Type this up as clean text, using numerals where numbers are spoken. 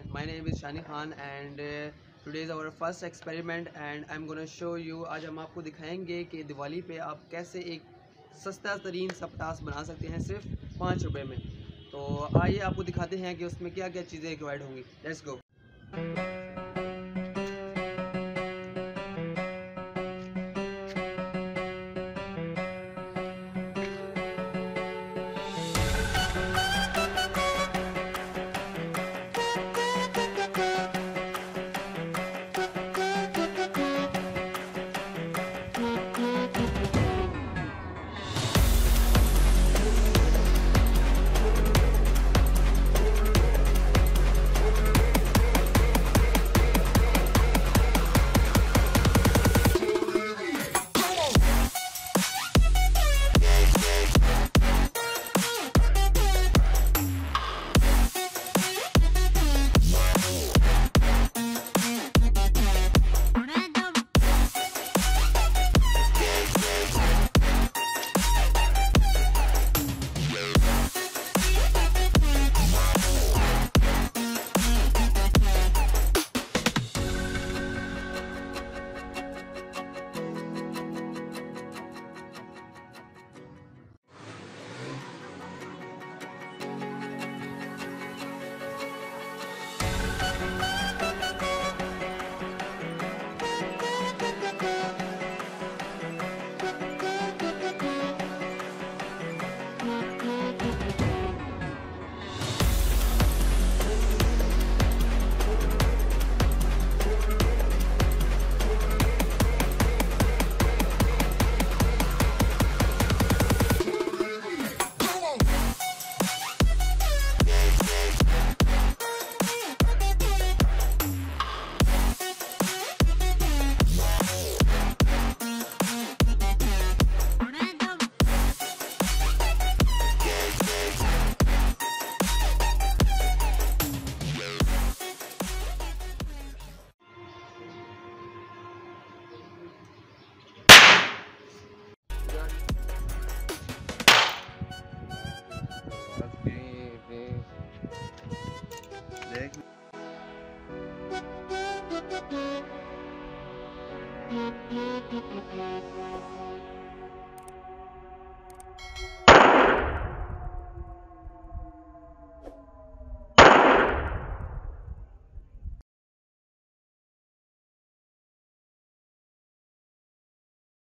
My name is Shani Khan and today is our first experiment and I'm gonna show you। आज हम आपको दिखाएंगे कि दिवाली पे आप कैसे एक सस्ता तरीन सा पटास बना सकते हैं सिर्फ 5 रुपये में। तो आइए आपको दिखाते हैं कि उसमें क्या क्या चीज़ें रिक्वायर्ड होंगी। Let's go.